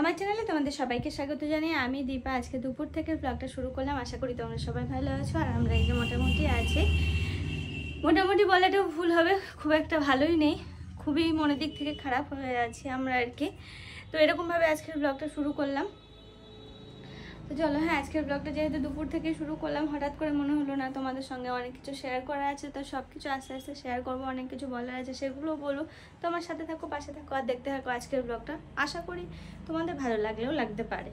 আমার চ্যানেলে তোমাদের সবাইকে স্বাগত জানিয়ে আমি দীপা আজকে দুপুর থেকে ব্লগটা শুরু করলাম। আশা করি তোমরা সবাই ভালো আছো আর আমরা এই যে মোটামুটি আছি। মোটামুটি বলাটাও ভুল হবে, খুব একটা ভালোই নেই, খুবই মনের দিক থেকে খারাপ হয়ে আছি আমরা আর কি। তো এরকমভাবে আজকের ব্লগটা শুরু করলাম। তো চলো, হ্যাঁ, আজকের ব্লগটা যেহেতু দুপুর থেকে শুরু করলাম, হঠাৎ করে মনে হলো না তোমাদের সঙ্গে অনেক কিছু শেয়ার করা আছে, তো সব কিছু আস্তে আস্তে শেয়ার করবো। অনেক কিছু বলার আছে, সেগুলোও বলো। তো আমার সাথে থাকো, পাশে থাকো আর দেখতে থাকো আজকের ব্লগটা। আশা করি তোমাদের ভালো লাগলেও লাগতে পারে।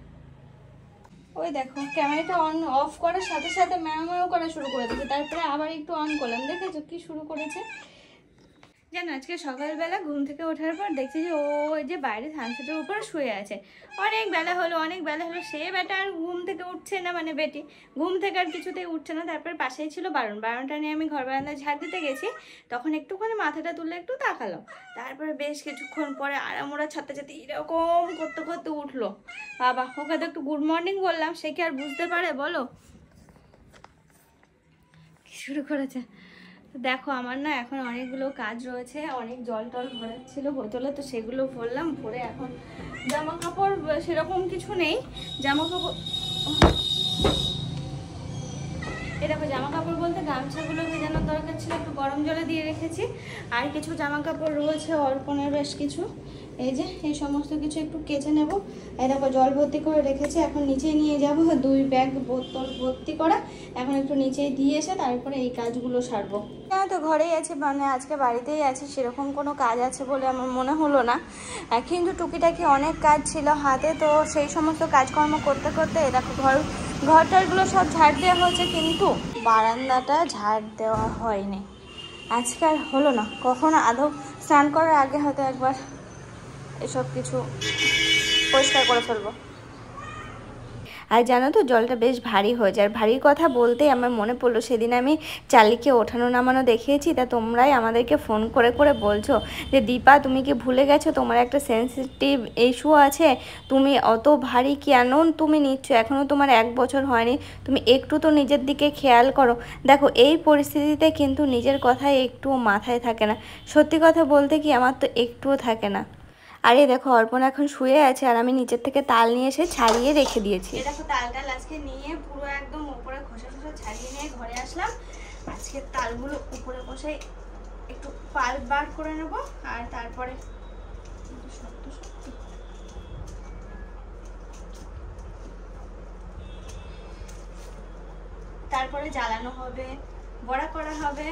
ওই দেখো, ক্যামেরাটা অন অফ করার সাথে সাথে ম্যাও করা শুরু করে দিয়েছে, তারপরে আবার একটু অন করলাম। দেখেছো কি শুরু করেছে? জানো, আজকে সকালবেলা ঘুম থেকে ওঠার পর দেখছি যে ও যে বাইরে সানসেটের উপরে শুয়ে আছে। অনেক বেলা হলো সে বেটা আর ঘুম থেকে উঠছে না, মানে বেটি ঘুম থেকে আর কিছুতেই উঠছে না। তারপর পাশেই ছিল বারণটা নিয়ে আমি ঘর বারান্দায় ঝাড় দিতে গেছি, তখন একটুখানি মাথাটা তুলে একটু তাকালো। তারপরে বেশ কিছুক্ষণ পরে আড়ামোড়া ছাড়তে ছাড়তে এরকম করতে করতে উঠলো। বাবা, ওকে তো একটু গুড মর্নিং বললাম, সে কি আর বুঝতে পারে বলো? কি শুরু করেছে দেখো। আমার না এখন অনেকগুলো কাজ রয়েছে, অনেক জল টল ভরার ছিল বোতলে, তো সেগুলো ভরলাম। ভরে এখন জামা কাপড় সেরকম কিছু নেই, জামা কাপড় এরকম জামা কাপড় বলতে গামছাগুলো ভেজানোর দরকার ছিল, একটু গরম জলে দিয়ে রেখেছি। আর কিছু জামা কাপড় রয়েছে অর্পণের, বেশ কিছু। এই যে এই সমস্ত কিছু একটু কেচে নেব। এই দেখো জল ভর্তি করে রেখেছি, এখন নিচে নিয়ে যাব। 2 ব্যাগ বোতল ভর্তি করা, এখন একটু নিচেই দিয়ে এসে তারপরে এই কাজগুলো সারবো। হ্যাঁ, তো ঘরেই আছি, মানে আজকে বাড়িতেই আছি, সেরকম কোনো কাজ আছে বলে আমার মনে হলো না। কিন্তু টুকিটাকি অনেক কাজ ছিল হাতে, তো সেই সমস্ত কাজকর্ম করতে করতে দেখো ঘরটারগুলো সব ঝাড় দেওয়া হয়েছে, কিন্তু বারান্দাটা ঝাড় দেওয়া হয়নি। আজকে আর হলো না, কখন আদৌ স্নান করার আগে হয়তো একবার এসব কিছু পরিষ্কার করে ফেলবো। আর জানো তো, জলটা বেশ ভারী হয়ে যায়। আর ভারীর কথা বলতেই আমার মনে পড়লো, সেদিন আমি চালিকে ওঠানো নামানো দেখিয়েছি, তা তোমরাই আমাদেরকে ফোন করে করে বলছো যে দীপা তুমি কি ভুলে গেছো, তোমার একটা সেন্সিটিভ ইস্যু আছে, তুমি অত ভারী কেন তুমি নিচ্ছ, এখনও তোমার 1 বছর হয়নি, তুমি একটু তো নিজের দিকে খেয়াল করো। দেখো, এই পরিস্থিতিতে কিন্তু নিজের কথাই একটুও মাথায় থাকে না। সত্যি কথা বলতে কি, আমার তো একটুও থাকে না। আরে দেখো, অর্পণ এখন শুয়ে আছে আর আমি নিচের থেকে তাল নিয়ে এসে ছাড়িয়ে রেখে দিয়েছি। দেখো, তালটা আজকে নিয়ে পুরো একদম উপরে খোসা ছাড়িয়ে নিয়ে ঘরে আসলাম। আজকে তালগুলো উপরে বসে একটু পাল্প বার করে নেব, আর তারপরে জ্বালানো হবে, বড়া করা হবে।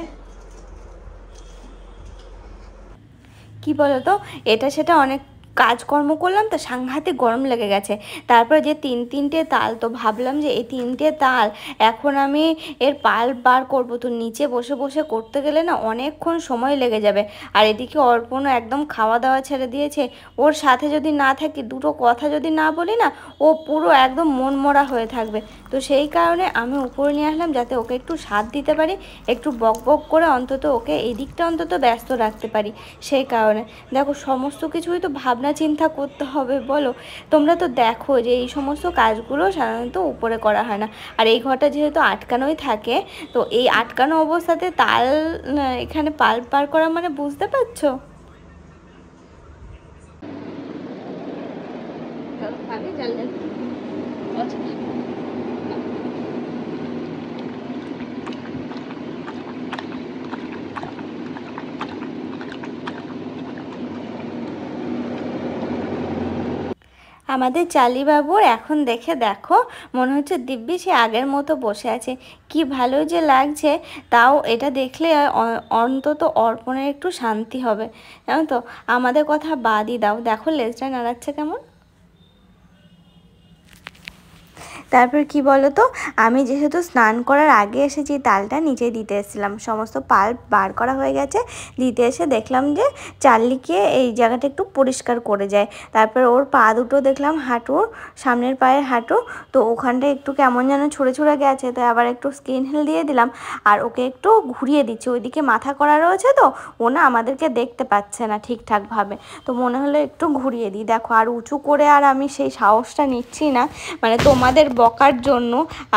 কি বলতো, এটা সেটা অনেক কাজকর্ম করলাম, তো সাংঘাতিক গরম লেগে গেছে। তারপরে যে 3টে তাল, তো ভাবলাম যে এই 3টে তাল এখন আমি এর পাল্প বার করব, তো নিচে বসে বসে করতে গেলে না অনেকক্ষণ সময় লেগে যাবে। আর এদিকে অর্পণও একদম খাওয়া দাওয়া ছেড়ে দিয়েছে। ওর সাথে যদি না থাকি, দুটো কথা যদি না বলি না, ও পুরো একদম মনমরা হয়ে থাকবে। তো সেই কারণে আমি উপরে নিয়ে আসলাম, যাতে ওকে একটু সাথ দিতে পারি, একটু বক বক করে অন্তত ওকে এই দিকটা অন্তত ব্যস্ত রাখতে পারি। সেই কারণে দেখো, সমস্ত কিছুই তো ভাবনা চিন্তা করতে হবে বলো। তোমরা তো দেখো যে এই সমস্ত কাজগুলো সাধারণত উপরে করা হয় না। আর এই ঘরটা যেহেতু আটকানোই থাকে, তো এই আটকানো অবস্থাতে তাল এখানে পাল্প বার করা মানে বুঝতে পারছো। আমাদের চালিবাবুর এখন দেখো মনে হচ্ছে দিব্যি সে আগের মতো বসে আছে, কি ভালো যে লাগছে। তাও এটা দেখলে অন্তত অর্পণের একটু শান্তি হবে, জানো তো। আমাদের কথা বাদই দাও, দেখো লেজটা নাড়াচ্ছে কেমন। তারপর কি বলো তো, আমি যেহেতু স্নান করার আগে এসেছি, তালটা নিচে দিতে এসেছিলাম, সমস্ত পাল্প বার করা হয়ে গেছে। দিতে এসে দেখলাম যে চার্লিকে এই জায়গাটা একটু পরিষ্কার করে যায়। তারপর ওর পা দুটো দেখলাম, হাঁটুর সামনের পায়ের হাঁটু, তো ওখানটা একটু কেমন যেন ছুঁড়ে গেছে, তো আবার একটু স্কিন হেল দিয়ে দিলাম। আর ওকে একটু ঘুরিয়ে দিচ্ছি, ওইদিকে মাথা করা রয়েছে, তো ও না আমাদেরকে দেখতে পাচ্ছে না ঠিকঠাকভাবে, তো মনে হলো একটু ঘুরিয়ে দিই। দেখো, আর উঁচু করে আর আমি সেই সাহসটা নিচ্ছি না, মানে তোমাদের বকার জন্য।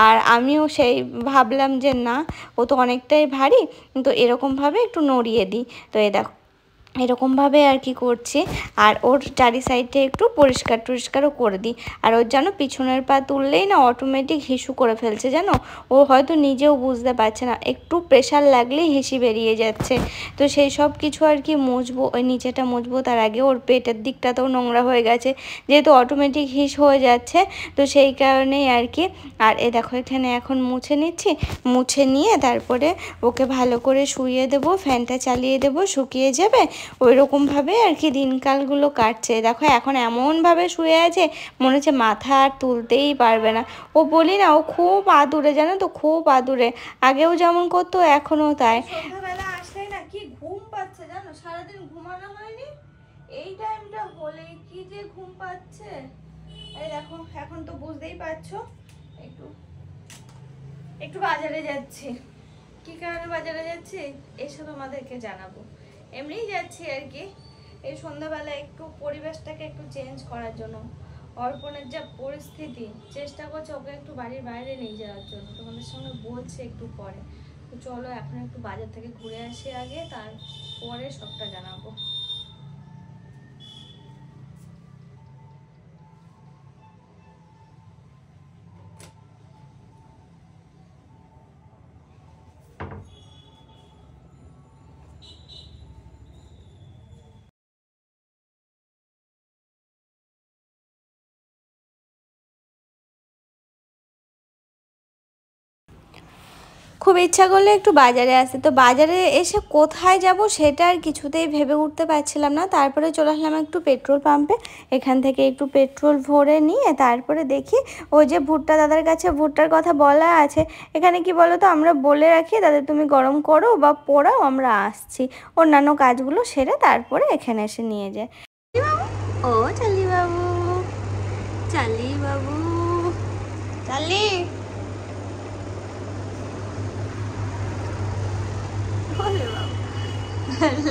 আর আমিও সেই ভাবলাম যে না, ও তো অনেকটাই ভারী, কিন্তু এরকমভাবে একটু নড়িয়ে দিই। তো এই দেখো, এরকমভাবে আর কি করছি। আর ওর চারি সাইডে একটু পরিষ্কার টরিষ্কারও করে দিই। আর ওর যেন পিছনের পা তুললেই না অটোমেটিক হিসু করে ফেলছে জানো। ও হয়তো নিজেও বুঝতে পারছে না, একটু প্রেশার লাগলেই হিসি বেরিয়ে যাচ্ছে। তো সেই সব কিছু আর কি মুছবো, ওই নিচেটা মুছবো, তার আগে ওর পেটের দিকটাতেও নোংরা হয়ে গেছে, যেহেতু অটোমেটিক হিস হয়ে যাচ্ছে। তো সেই কারণেই আর কি। আর এ দেখো এখানে এখন মুছে নিচ্ছি, মুছে নিয়ে তারপরে ওকে ভালো করে শুইয়ে দেবো, ফ্যানটা চালিয়ে দেবো, শুকিয়ে যাবে। ওই রকমভাবে আর কি দিনকালগুলো কাটছে। দেখো এখন এমনভাবে শুয়ে আছে মনে হচ্ছে মাথা আর তুলতেই পারবে না। ও বলি না, ও খুব আদুরে জানো তো, খুব আদুরে। আগেও যেমন করতো এখনও তাই। সন্ধ্যাবেলা আসলে না কি ঘুম পাচ্ছে জানো, সারাদিন ঘুমানো হয়নি, এই টাইমটা হলে কি যে ঘুম পাচ্ছে। এই দেখো এখন তো বুঝতেই পারছো, একটু একটু বাজারে যাচ্ছি। কি কারণে বাজারে যাচ্ছি এসে তোমাদেরকে জানাবো। এমনিই যাচ্ছি আর কি, এই সন্ধ্যাবেলা একটু পরিবেশটাকে একটু চেঞ্জ করার জন্য। অর্পণের যা পরিস্থিতি, চেষ্টা করছে ওকে একটু বাড়ির বাইরে নিয়ে যাওয়ার জন্য, তোমাদের সঙ্গে বলছে একটু পরে। তো চলো এখন একটু বাজার থেকে ঘুরে আসি আগে, তারপরে সবটা জানাবো। খুব ইচ্ছা করলে একটু বাজারে আসতে, তো বাজারে এসে কোথায় যাব সেটা আর কিছুতেই ভেবে উঠতে পারছিলাম না। তারপরে চলে আসলাম একটু পেট্রোল পাম্পে, এখান থেকে একটু পেট্রোল ভরে নিয়ে তারপরে দেখি ওই যে ভুট্টা দাদার কাছে ভুট্টার কথা বলা আছে। এখানে কি বলো তো, আমরা বলে রাখি দাদা তুমি গরম করো বা পোড়াও, আমরা আসছি, অন্যান্য কাজগুলো সেরে তারপরে এখানে এসে নিয়ে যায়। ও চালি বাবু, চালি বাবু, চালি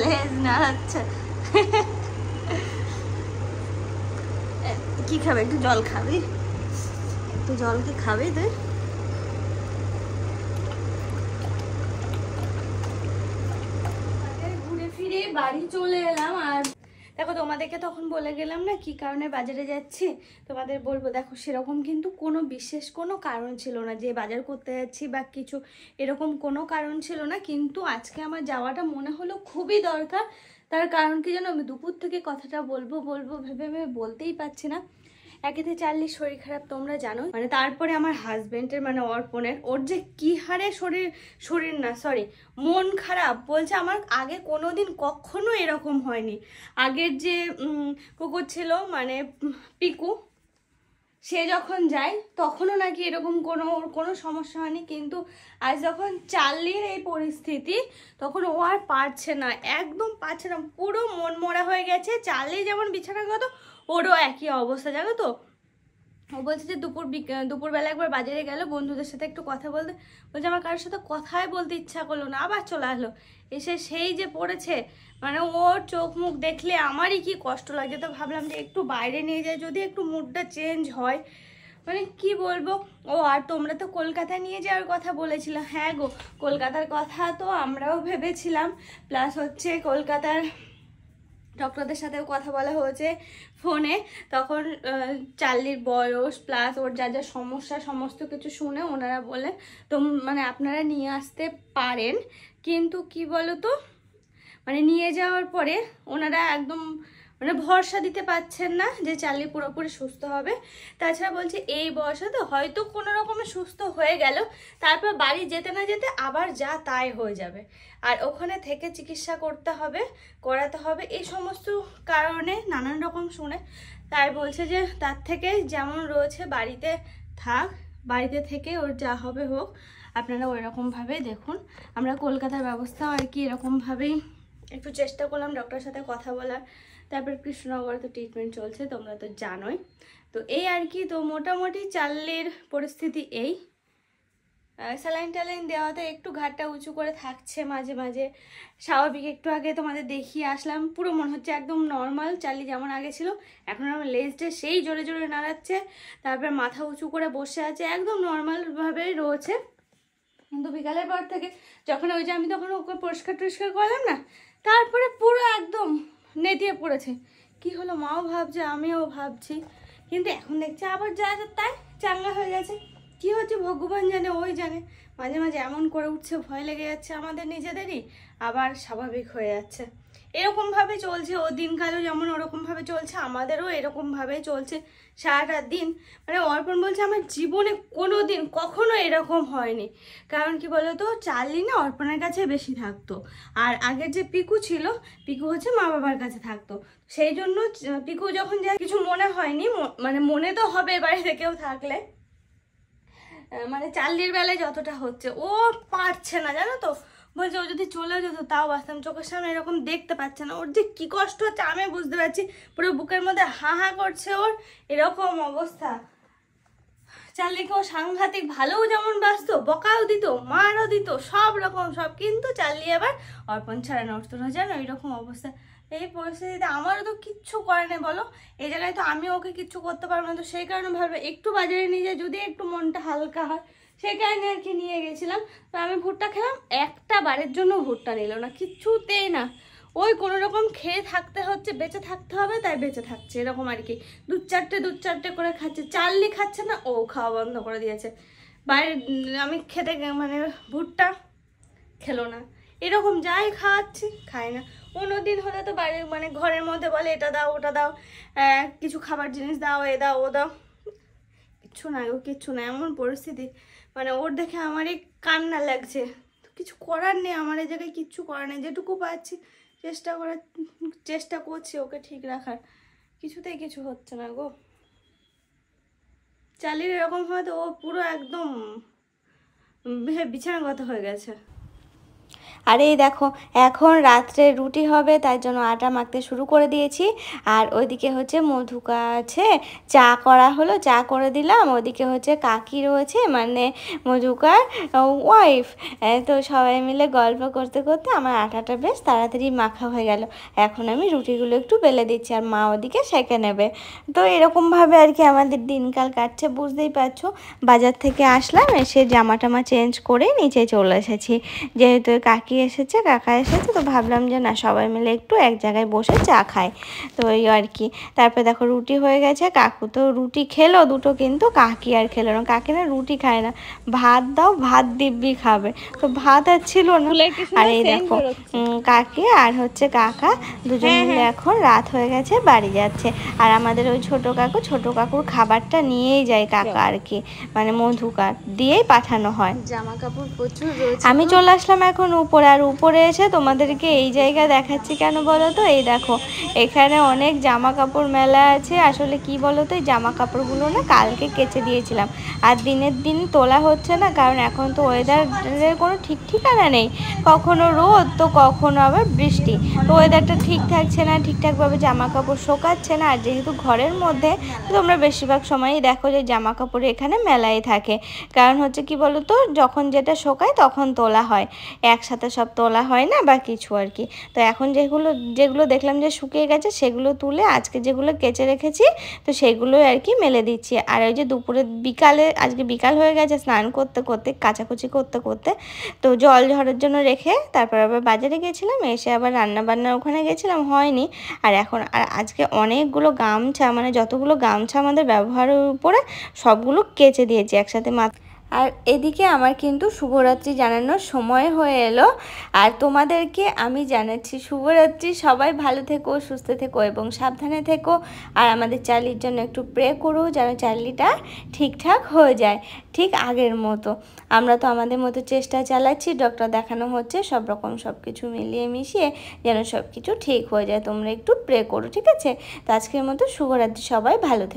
লেজ নাড়াচ্ছে। কি খাবে, একটু জল খাবি? একটু জল কি খাবি তুই? ঘুরে ফিরে বাড়ি চলে এলাম। আর দেখো তোমাদেরকে তখন বলে গেলাম না কি কারণে বাজারে যাচ্ছি, তোমাদের বলবো। দেখো সেরকম কিন্তু কোনো বিশেষ কোনো কারণ ছিল না যে বাজার করতে যাচ্ছি বা কিছু, এরকম কোনো কারণ ছিল না। কিন্তু আজকে আমার যাওয়াটা মনে হলো খুবই দরকার। তার কারণ কি জানো, আমি দুপুর থেকে কথাটা বলবো বলবো ভেবে ভেবে বলতেই পারছি না। একেতে চার্লির শরীর খারাপ তোমরা জানো, মানে তারপরে আমার হাজবেন্ডের মানে অর্পণের, ওর যে কি হারে শরীর না সরি মন খারাপ। বলছে আমার আগে কোনোদিন কখনো এরকম হয়নি। আগের যে কুকুর ছিল মানে পিকু, সে যখন যায় তখনও নাকি এরকম কোনো সমস্যা হয়নি। কিন্তু আজ যখন চার্লির এই পরিস্থিতি, তখন ও আর পারছে না, একদম পারছে না, পুরো মন মরা হয়ে গেছে। চার্লি যেমন বিছানাগত, ওরও একই অবস্থা জানো তো। ও বলছে যে দুপুরবেলা একবার বাজারে গেল বন্ধুদের সাথে একটু কথা বলতে, বলছে আমার কারোর সাথে কথাই বলতে ইচ্ছা করলো না, আবার চলে আসলো। এসে সেই যে পড়েছে, মানে ওর চোখ মুখ দেখলে আমারই কি কষ্ট লাগে। তো ভাবলাম যে একটু বাইরে নিয়ে যাই, যদি একটু মুডটা চেঞ্জ হয়। মানে কি বলবো। ও আর তোমরা তো কলকাতায় নিয়ে যাওয়ার কথা বলেছিলাম। হ্যাঁ গো, কলকাতার কথা তো আমরাও ভেবেছিলাম, প্লাস হচ্ছে কলকাতার ডক্টরদের সাথেও কথা বলা হয়েছে ফোনে। তখন চার্লির বয়স প্লাস ওর যা যা সমস্যা সমস্ত কিছু শুনে ওনারা বলে তো মানে আপনারা নিয়ে আসতে পারেন, কিন্তু কি বলো তো, মানে নিয়ে যাওয়ার পরে ওনারা একদম মানে ভরসা দিতে পারছেন না যে চার্লি পুরোপুরি সুস্থ হবে। তাছাড়া বলছে এই বয়সে তো হয়তো কোনো রকমে সুস্থ হয়ে গেল, তারপর বাড়ি যেতে না যেতে আবার যা তাই হয়ে যাবে, আর ওখানে থেকে চিকিৎসা করাতে হবে, এই সমস্ত কারণে নানান রকম শুনে তাই বলছে যে তার থেকে যেমন রয়েছে বাড়িতে থাক, বাড়িতে থেকে ওর যা হবে হোক, আপনারা ওই রকমভাবেই দেখুন। আমরা কলকাতার ব্যবস্থাও আর কি এরকমভাবেই একটু চেষ্টা করলাম ডক্টরের সাথে কথা বলার। তারপর কৃষ্ণনগরে তো ট্রিটমেন্ট চলছে তোমরা তো জানোই। তো এই আর কি, তো মোটামুটি চার্লির পরিস্থিতি এই। স্যালাইন ট্যালাইন দেওয়াতে একটু ঘাটটা উঁচু করে থাকছে মাঝে মাঝে, স্বাভাবিক। একটু আগে তোমাদের দেখিয়ে আসলাম, পুরো মনে হচ্ছে একদম নর্মাল চার্লি যেমন আগে ছিল। এখন আমার লেজটা সেই জোরে জোরে নাড়াচ্ছে, তারপর মাথা উঁচু করে বসে আছে, একদম নর্মালভাবেই রয়েছে। কিন্তু বিকালের পর থেকে যখন ওই যে আমি তখন ওকে পরিষ্কার টরিষ্কার করলাম না, তারপরে পুরো একদম গিয়ে পড়েছে। কি হলো মাও ভাবছে, আমিও ভাবছি, কিন্তু এখন দেখছি আবার যা যা তাই চাঙ্গা হয়ে গেছে। কি হচ্ছে ভগবান জানে, ওই জানে। মাঝে মাঝে এমন করে উঠছে, ভয় লেগে যাচ্ছে আমাদের নিজেদেরই, আবার স্বাভাবিক হয়ে যাচ্ছে। এরকমভাবে চলছে, ও দিনকালেও যেমন ওরকমভাবে চলছে, আমাদেরও এরকমভাবেই চলছে সারাটা দিন। মানে অর্পণ বলছে আমার জীবনে কোনো দিন কখনো এরকম হয়নি। কারণ কি বলতো, চার্লি না অর্পণের কাছে বেশি থাকতো, আর আগের যে পিকু ছিল, পিকু হচ্ছে মা বাবার কাছে থাকতো। সেই জন্য পিকু যখন যা কিছু মনে হয়নি, মানে মনে তো হবে বাড়িতে কেউ থাকলে, মানে চার্লির বেলায় যতটা হচ্ছে ও পারছে না, জানো তো। বলছে ও যদি চলে যেত তাও বাঁচতাম, চোখের সামনে এরকম দেখতে পাচ্ছে না, ওর যে কি কষ্ট হচ্ছে আমি বুঝতে পারছি। পুরো বুকের মধ্যে হা হা করছে ওর, এরকম অবস্থা। চার্লিকে ও সাংঘাতিক ভালোও যেমন বাঁচতো, বকাও দিত, মারও দিত, সব রকম সব, কিন্তু চার্লি আবার অর্পণ ছাড়া নড়তো না, জানো এরকম অবস্থা। এই পরিস্থিতিতে আমারও তো কিচ্ছু করে না বলো, এই জায়গায় তো আমি ওকে কিচ্ছু করতে পারবো না। তো সেই কারণে ভাববে একটু বাজারে নিয়ে যায়, যদি একটু মনটা হালকা হয়, সেই কারণে আর কি নিয়ে গেছিলাম। তো আমি ভুট্টা খেলাম, একটা বারের জন্য ভুট্টা নিল না, কিচ্ছুতেই না। ওই কোনো রকম খেয়ে থাকতে হচ্ছে, বেঁচে থাকতে হবে তাই বেঁচে থাকছে, এরকম আর কি। দু চারটে করে খাচ্ছে। চার্লি খাচ্ছে না, ও খাওয়া বন্ধ করে দিয়েছে। বাইরে আমি খেতে মানে ভুট্টা খেলো না, এরকম যাই খাওয়াচ্ছি খায় না। অন্যদিন হলে তো বাইরে মানে ঘরের মধ্যে বলে এটা দাও ওটা দাও, কিছু খাবার জিনিস দাও, এ দাও ও দাও, কিচ্ছু নাই, ও কিচ্ছু নাই। এমন পরিস্থিতি, মানে ওর দেখে আমারই কান্না লাগছে। কিছু করার নেই, আমার এই জায়গায় কিচ্ছু করার নেই, যেটুকু পাচ্ছি চেষ্টা করছি ওকে ঠিক রাখার, কিছুতেই কিছু হচ্ছে না গো। চালিয়ে এরকম হয়তো ও পুরো একদম বিছানাগত হয়ে গেছে। আর এই দেখো এখন রাত্রে রুটি হবে, তাই জন্য আটা মাখতে শুরু করে দিয়েছি। আর ওইদিকে হচ্ছে মধুকা আছে, চা করা হলো, চা করে দিলাম। ওদিকে হচ্ছে কাকি রয়েছে, মানে মধুকার ওয়াইফ। তো সবাই মিলে গল্প করতে করতে আমার আটাটা বেশ তাড়াতাড়ি মাখা হয়ে গেল। এখন আমি রুটিগুলো একটু বেলে দিচ্ছি, আর মা ওদিকে সেঁকে নেবে। তো এরকমভাবে আর কি আমাদের দিনকাল কাটছে, বুঝতেই পারছো। বাজার থেকে আসলাম, এসে জামা টামা চেঞ্জ করে নিচে চলে এসেছি, যেহেতু কাকি এসেছে, কাকা এসেছে, তো ভাবলাম যে না সবাই মিলে একটু এক জায়গায় বসে চা খাই। তো এই আর কি। তারপরে দেখো রুটি হয়ে গেছে, কাকু তো রুটি খেলো দুটো, কিন্তু কাকি আর খেলো না। কাকি না রুটি খায় না, ভাত দাও, ভাত দিব্যি খাবে। তো ভাত আর ছিল না। আর এই দেখো কাকি আর হচ্ছে কাকা দুজন মিলে এখন রাত হয়ে গেছে বাড়ি যাচ্ছে। আর আমাদের ওই ছোট কাকুর খাবারটা নিয়েই যায় কাকা আর কি, মানে মধুকার দিয়েই পাঠানো হয়। জামা কাপড় প্রচুর রয়েছে। আমি চলে আসলাম এখন উপরে, আর উপরে এসে তোমাদেরকে এই জায়গা দেখাচ্ছি কেন বলো তো। এই দেখো এখানে অনেক জামা কাপড় মেলা আছে। আসলে কি বলো তো, এই জামা কাপড়গুলো না কালকে কেচে দিয়েছিলাম, আর দিনের দিন তোলা হচ্ছে না, কারণ এখন তো ওয়েদারের কোনো ঠিক ঠিকানা নেই, কখনো রোদ তো কখনো আবার বৃষ্টি। তো ওয়েদারটা ঠিক থাকছে না, ঠিকঠাকভাবে জামা কাপড় শোকাচ্ছে না। আর যেহেতু ঘরের মধ্যে, তোমরা বেশিরভাগ সময়ই দেখো যে জামা কাপড় এখানে মেলাই থাকে। কারণ হচ্ছে কি বলো তো, যখন যেটা শোকায় তখন তোলা হয়, একসাথে সব তোলা হয় না বা কিছু আর কি। তো এখন যেগুলো দেখলাম যে শুকিয়ে গেছে, সেগুলো তুলে আজকে যেগুলো কেচে রেখেছি, তো সেগুলোই আর কি মেলে দিচ্ছি। আর ওই যে দুপুরে বিকালে, আজকে বিকাল হয়ে গেছে, স্নান করতে করতে কাচাকুচি করতে করতে, তো জল ঝরার জন্য রেখে তারপর আবার বাজারে গেছিলাম, এসে আবার রান্নাবান্নার ওখানে গেছিলাম, হয়নি। আর এখন আজকে অনেকগুলো গামছা, মানে যতগুলো গামছা আমাদের ব্যবহারের উপরে সবগুলো কেচে দিয়েছি একসাথে। আর এদিকে আমার কিন্তু শুভরাত্রি জানানোর সময় হয়ে এলো, আর তোমাদেরকে আমি জানাচ্ছি শুভরাত্রি। সবাই ভালো থেকো, সুস্থ থেকো এবং সাবধানে থেকো। আর আমাদের চার্লির জন্য একটু প্রে করো যেন চার্লিটা ঠিকঠাক হয়ে যায়, ঠিক আগের মতো। আমরা তো আমাদের মতো চেষ্টা চালাচ্ছি, ডক্টর দেখানো হচ্ছে, সব রকম সব কিছু মিলিয়ে মিশিয়ে যেন সব কিছু ঠিক হয়ে যায়। তোমরা একটু প্রে করো, ঠিক আছে? তো আজকের মতো শুভরাত্রি, সবাই ভালো থেকো।